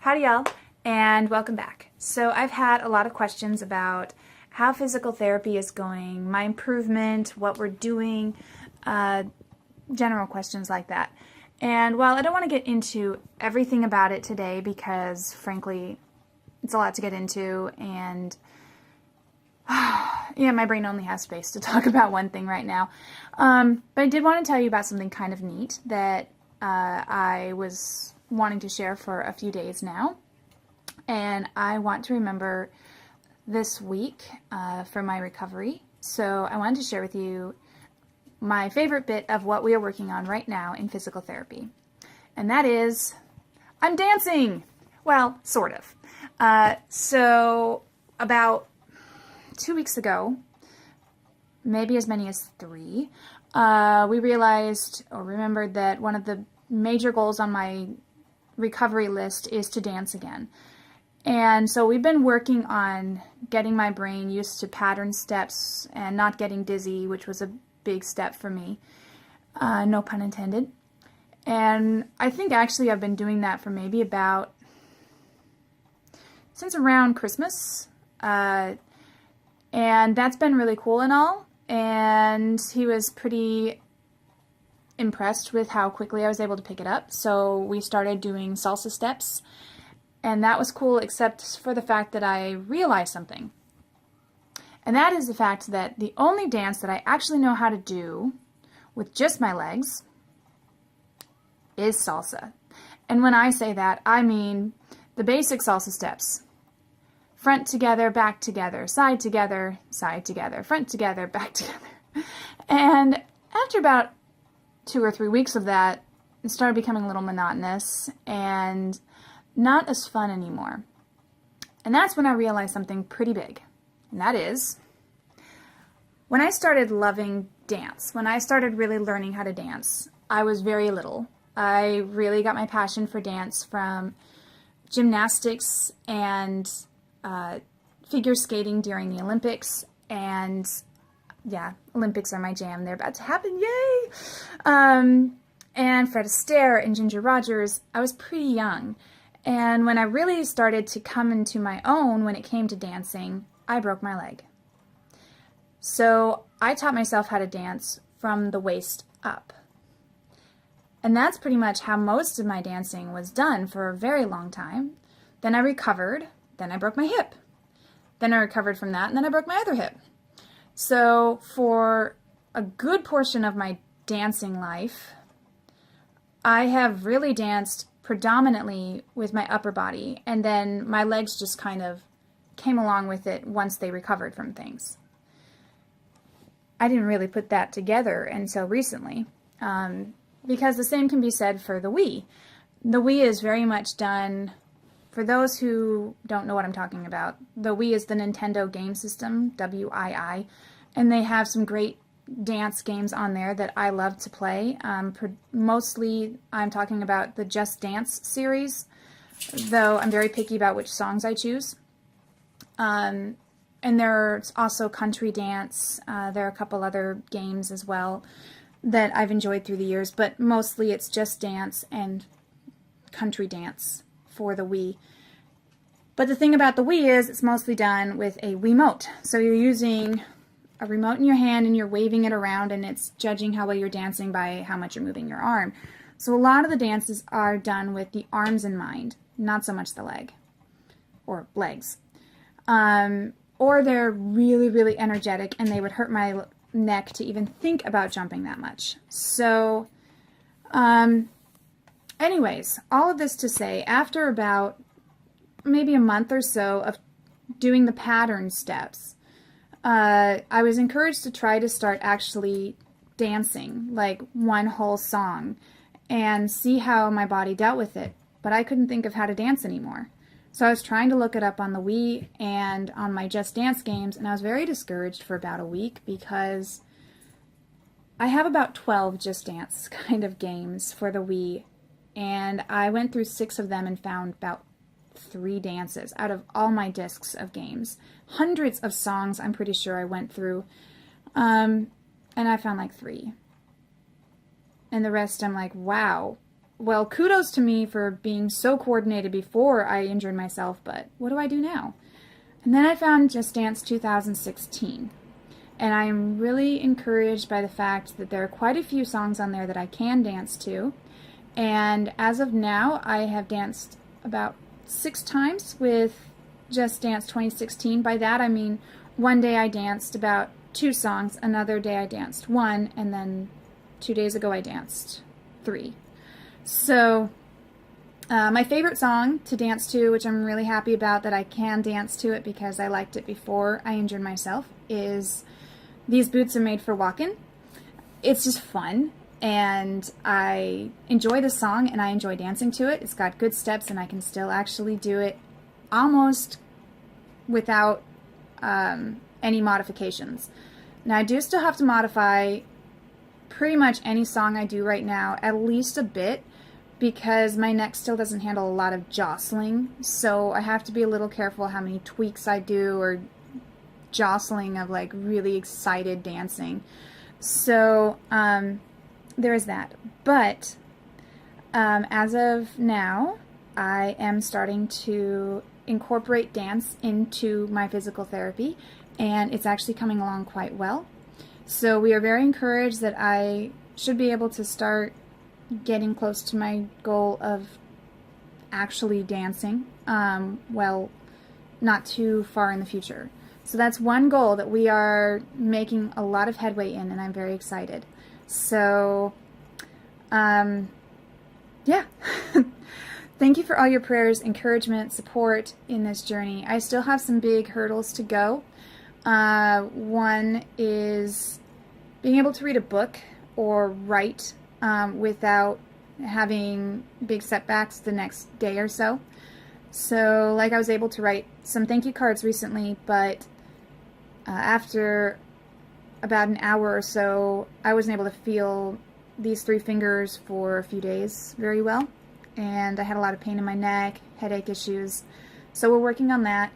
Howdy y'all, and welcome back. So I've had a lot of questions about how physical therapy is going, my improvement, what we're doing, general questions like that. And while I don't want to get into everything about it today because frankly it's a lot to get into, and yeah, my brain only has space to talk about one thing right now. But I did want to tell you about something kind of neat that I was wanting to share for a few days now. And I want to remember this week for my recovery. So I wanted to share with you my favorite bit of what we are working on right now in physical therapy. And that is, I'm dancing! Well, sort of. So about 2 weeks ago, maybe as many as 3, we realized or remembered that one of the major goals on my recovery list is to dance again. And so we've been working on getting my brain used to pattern steps and not getting dizzy, which was a big step for me. No pun intended. And I think actually I've been doing that for maybe since around Christmas. And that's been really cool and all. And he was pretty impressed with how quickly I was able to pick it up. So we started doing salsa steps. And that was cool, except for the fact that I realized something. And that is the fact that the only dance that I actually know how to do with just my legs is salsa. And when I say that, I mean the basic salsa steps. Front together, back together, side together, front together, back together. And after about 2 or 3 weeks of that, it started becoming a little monotonous and not as fun anymore. And that's when I realized something pretty big. And that is, when I started loving dance, when I started really learning how to dance, I was very little. I really got my passion for dance from gymnastics and figure skating during the Olympics. And yeah, Olympics are my jam. They're about to happen. Yay! And Fred Astaire and Ginger Rogers. I was pretty young. And when I really started to come into my own when it came to dancing, I broke my leg. So I taught myself how to dance from the waist up. And that's pretty much how most of my dancing was done for a very long time. Then I recovered, then I broke my hip. Then I recovered from that, and then I broke my other hip. So for a good portion of my dancing life, I have really danced predominantly with my upper body, and then my legs just kind of came along with it once they recovered from things. I didn't really put that together until recently, because the same can be said for the Wii. The Wii is very much done, for those who don't know what I'm talking about, the Wii is the Nintendo game system, WII, and they have some great dance games on there that I love to play. Mostly I'm talking about the Just Dance series, though I'm very picky about which songs I choose. And there's also Country Dance. There are a couple other games as well that I've enjoyed through the years, but mostly it's Just Dance and Country Dance for the Wii. But the thing about the Wii is it's mostly done with a Wiimote. So you're using a remote in your hand and you're waving it around, and it's judging how well you're dancing by how much you're moving your arm. So a lot of the dances are done with the arms in mind, not so much the leg or legs. Or they're really, really energetic and they would hurt my neck to even think about jumping that much. So anyways, all of this to say, after about maybe a month or so of doing the pattern steps, I was encouraged to try to start actually dancing, like one whole song, and see how my body dealt with it. But I couldn't think of how to dance anymore. So I was trying to look it up on the Wii and on my Just Dance games, and I was very discouraged for about a week because I have about 12 Just Dance kind of games for the Wii, and I went through 6 of them and found about 3 dances out of all my discs of games. Hundreds of songs I'm pretty sure I went through, and I found like 3. And the rest I'm like, wow, well, kudos to me for being so coordinated before I injured myself, but what do I do now? And then I found Just Dance 2016. And I am really encouraged by the fact that there are quite a few songs on there that I can dance to. And as of now, I have danced about 6 times with Just Dance 2016. By that I mean one day I danced about 2 songs, another day I danced 1, and then 2 days ago I danced 3. So my favorite song to dance to, which I'm really happy about that I can dance to it because I liked it before I injured myself, is These Boots Are Made for Walkin'. It's just fun, and I enjoy the song and I enjoy dancing to it. It's got good steps and I can still actually do it almost without any modifications. Now I do still have to modify pretty much any song I do right now, at least a bit, because my neck still doesn't handle a lot of jostling, so I have to be a little careful how many tweaks I do or jostling of like really excited dancing. So there is that. But as of now, I am starting to incorporate dance into my physical therapy, and it's actually coming along quite well. So we are very encouraged that I should be able to start getting close to my goal of actually dancing, well, not too far in the future. So that's one goal that we are making a lot of headway in, and I'm very excited. So, yeah. Thank you for all your prayers, encouragement, support in this journey. I still have some big hurdles to go. One is being able to read a book or write without having big setbacks the next day or so. So, like, I was able to write some thank you cards recently, but after about an hour or so, I wasn't able to feel these 3 fingers for a few days very well, and I had a lot of pain in my neck, headache issues, so we're working on that.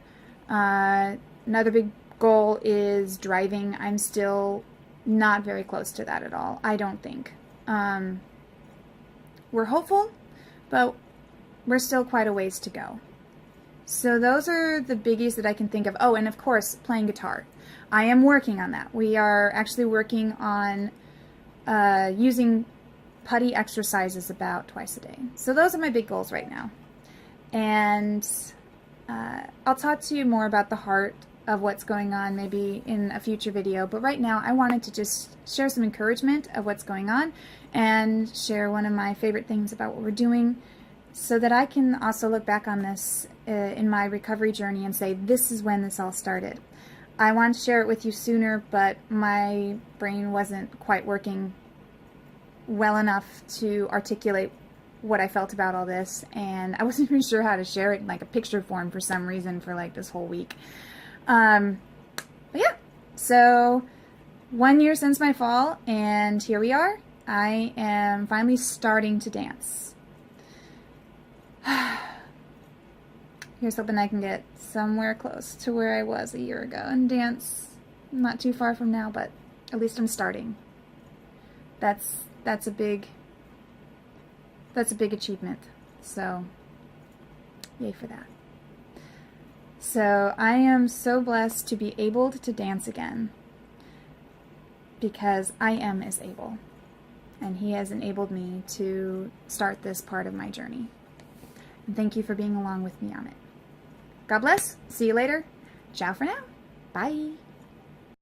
Another big goal is driving. I'm still not very close to that at all, I don't think. We're hopeful, but we're still quite a ways to go. So those are the biggies that I can think of. Oh, and of course, playing guitar. I am working on that. We are actually working on using putty exercises about twice a day. So those are my big goals right now. And I'll talk to you more about the heart of what's going on maybe in a future video, but right now I wanted to just share some encouragement of what's going on and share one of my favorite things about what we're doing, so that I can also look back on this in my recovery journey and say, this is when this all started. I wanted to share it with you sooner, but my brain wasn't quite working well enough to articulate what I felt about all this, and I wasn't even sure how to share it in like a picture form for some reason for like this whole week. But yeah, so 1 year since my fall, and here we are. I am finally starting to dance. Here's hoping I can get somewhere close to where I was a year ago and dance not too far from now, but at least I'm starting. That's a big achievement. So yay for that. So I am so blessed to be able to dance again, because I am as able, and He has enabled me to start this part of my journey. And thank you for being along with me on it. God bless. See you later. Ciao for now. Bye.